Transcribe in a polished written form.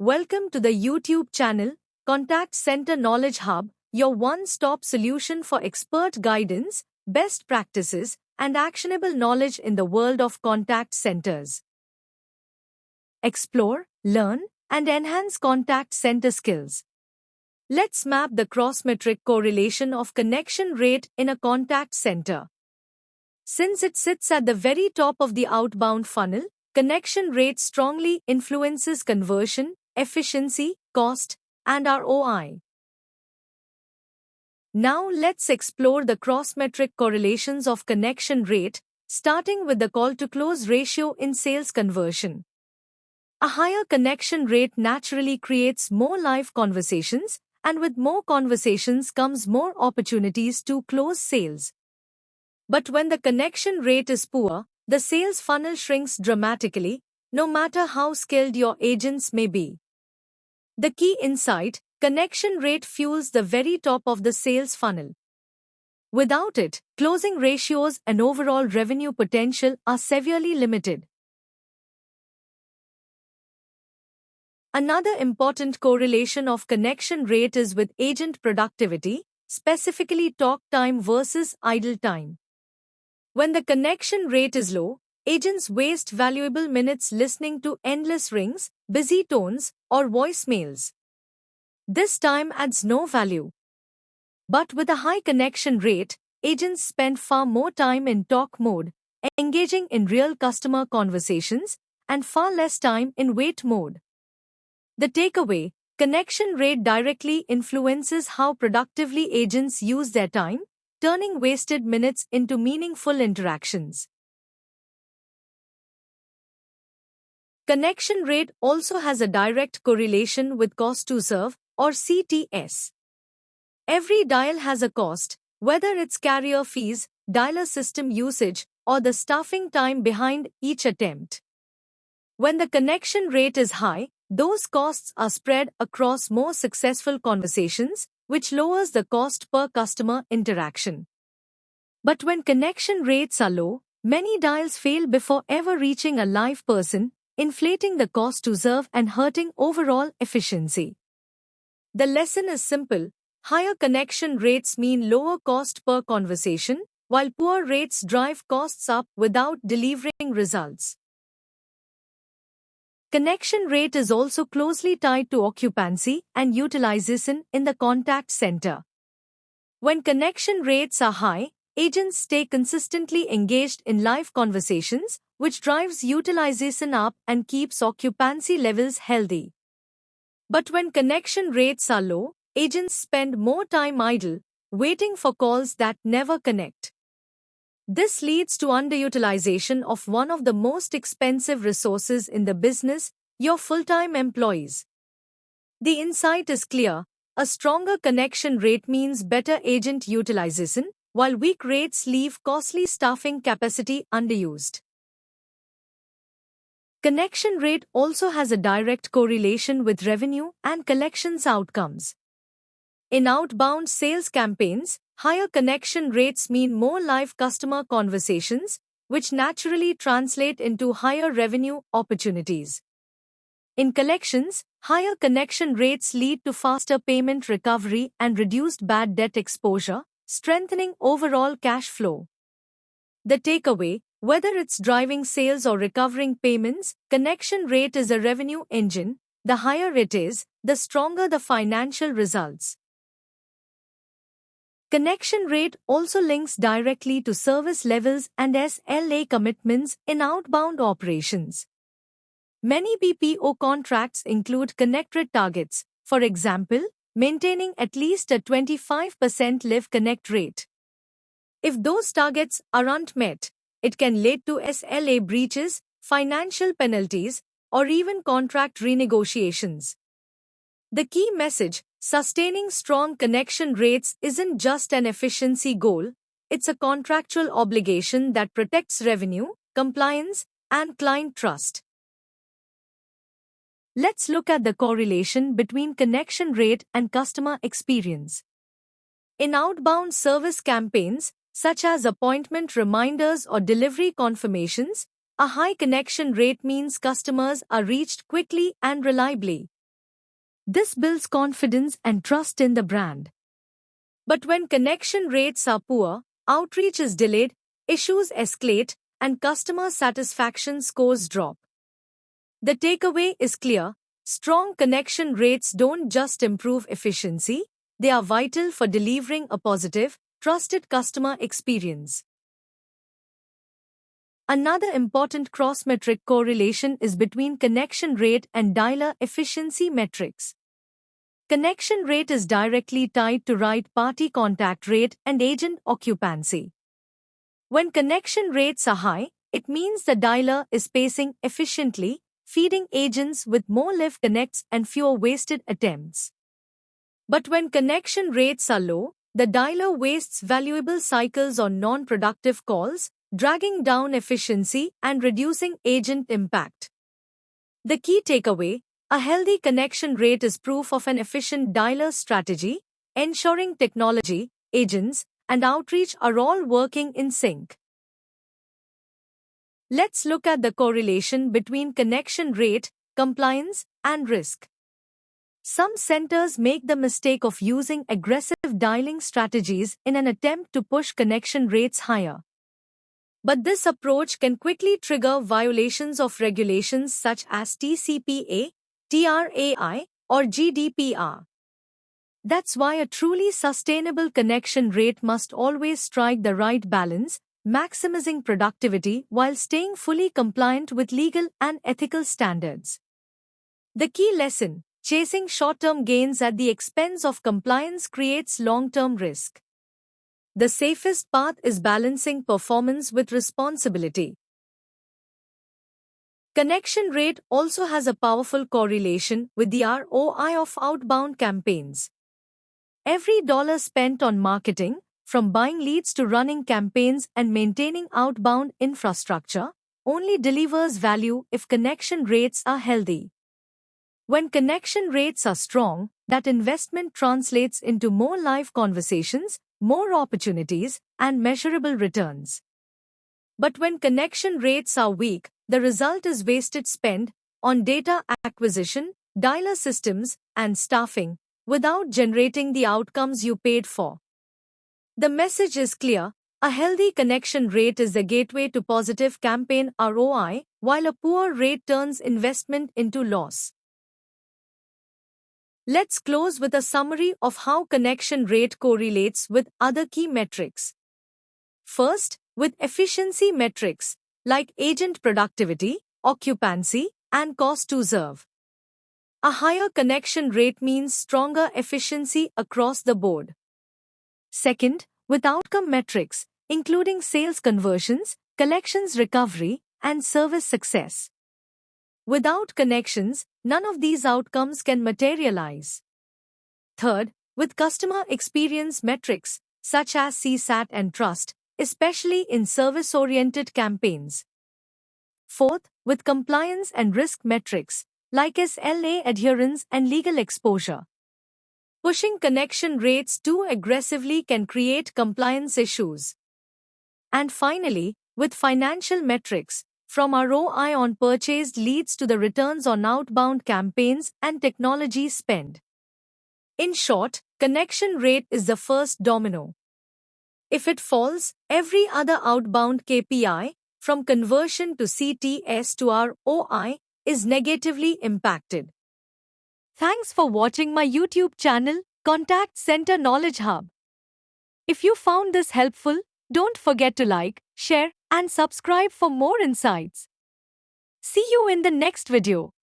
Welcome to the YouTube channel, Contact Center Knowledge Hub, your one-stop solution for expert guidance, best practices, and actionable knowledge in the world of contact centers. Explore, learn, and enhance contact center skills. Let's map the cross-metric correlation of connection rate in a contact center. Since it sits at the very top of the outbound funnel, connection rate strongly influences conversion, efficiency, cost, and ROI. Now let's explore the cross-metric correlations of connection rate, starting with the call-to-close ratio in sales conversion. A higher connection rate naturally creates more live conversations, and with more conversations comes more opportunities to close sales. But when the connection rate is poor, the sales funnel shrinks dramatically, no matter how skilled your agents may be. The key insight: connection rate fuels the very top of the sales funnel. Without it, closing ratios and overall revenue potential are severely limited. Another important correlation of connection rate is with agent productivity, specifically talk time versus idle time. When the connection rate is low, agents waste valuable minutes listening to endless rings, busy tones, or voicemails. This time adds no value. But with a high connection rate, agents spend far more time in talk mode, engaging in real customer conversations, and far less time in wait mode. The takeaway: connection rate directly influences how productively agents use their time, turning wasted minutes into meaningful interactions. Connection rate also has a direct correlation with cost to serve, or CTS. Every dial has a cost, whether it's carrier fees, dialer system usage, or the staffing time behind each attempt. When the connection rate is high, those costs are spread across more successful conversations, which lowers the cost per customer interaction. But when connection rates are low, many dials fail before ever reaching a live person, inflating the cost to serve and hurting overall efficiency. The lesson is simple: higher connection rates mean lower cost per conversation, while poor rates drive costs up without delivering results. Connection rate is also closely tied to occupancy and utilization in the contact center. When connection rates are high, agents stay consistently engaged in live conversations, which drives utilization up and keeps occupancy levels healthy. But when connection rates are low, agents spend more time idle, waiting for calls that never connect. This leads to underutilization of one of the most expensive resources in the business: your full-time employees. The insight is clear: a stronger connection rate means better agent utilization, while weak rates leave costly staffing capacity underused. Connection rate also has a direct correlation with revenue and collections outcomes. In outbound sales campaigns, higher connection rates mean more live customer conversations, which naturally translate into higher revenue opportunities. In collections, higher connection rates lead to faster payment recovery and reduced bad debt exposure, strengthening overall cash flow. The takeaway: whether it's driving sales or recovering payments, connection rate is a revenue engine. The higher it is, the stronger the financial results. Connection rate also links directly to service levels and SLA commitments in outbound operations. Many BPO contracts include connect rate targets, for example, maintaining at least a 25% live connect rate. If those targets aren't met, it can lead to SLA breaches, financial penalties, or even contract renegotiations. The key message: sustaining strong connection rates isn't just an efficiency goal, it's a contractual obligation that protects revenue, compliance, and client trust. Let's look at the correlation between connection rate and customer experience. In outbound service campaigns, such as appointment reminders or delivery confirmations, a high connection rate means customers are reached quickly and reliably. This builds confidence and trust in the brand. But when connection rates are poor, outreach is delayed, issues escalate, and customer satisfaction scores drop. The takeaway is clear: strong connection rates don't just improve efficiency, they are vital for delivering a positive, trusted customer experience. Another important cross-metric correlation is between connection rate and dialer efficiency metrics. Connection rate is directly tied to right-party contact rate and agent occupancy. When connection rates are high, it means the dialer is pacing efficiently, feeding agents with more live connects and fewer wasted attempts. But when connection rates are low, the dialer wastes valuable cycles on non-productive calls, dragging down efficiency and reducing agent impact. The key takeaway: a healthy connection rate is proof of an efficient dialer strategy, ensuring technology, agents, and outreach are all working in sync. Let's look at the correlation between connection rate, compliance, and risk. Some centers make the mistake of using aggressive dialing strategies in an attempt to push connection rates higher. But this approach can quickly trigger violations of regulations such as TCPA, TRAI, or GDPR. That's why a truly sustainable connection rate must always strike the right balance, maximizing productivity while staying fully compliant with legal and ethical standards. The key lesson: chasing short-term gains at the expense of compliance creates long-term risk. The safest path is balancing performance with responsibility. Connection rate also has a powerful correlation with the ROI of outbound campaigns. Every dollar spent on marketing, from buying leads to running campaigns and maintaining outbound infrastructure, only delivers value if connection rates are healthy. When connection rates are strong, that investment translates into more live conversations, more opportunities, and measurable returns. But when connection rates are weak, the result is wasted spend on data acquisition, dialer systems, and staffing, without generating the outcomes you paid for. The message is clear: a healthy connection rate is the gateway to positive campaign ROI, while a poor rate turns investment into loss. Let's close with a summary of how connection rate correlates with other key metrics. First, with efficiency metrics like agent productivity, occupancy, and cost to serve. A higher connection rate means stronger efficiency across the board. Second, with outcome metrics, including sales conversions, collections recovery, and service success. Without connections, none of these outcomes can materialize. Third, with customer experience metrics, such as CSAT and trust, especially in service-oriented campaigns. Fourth, with compliance and risk metrics, like SLA adherence and legal exposure. Pushing connection rates too aggressively can create compliance issues. And finally, with financial metrics, from ROI on purchased leads to the returns on outbound campaigns and technology spend. In short, connection rate is the first domino. If it falls, every other outbound KPI, from conversion to CTS to ROI, is negatively impacted. Thanks for watching my YouTube channel, Contact Center Knowledge Hub. If you found this helpful, don't forget to like, share, and subscribe for more insights. See you in the next video.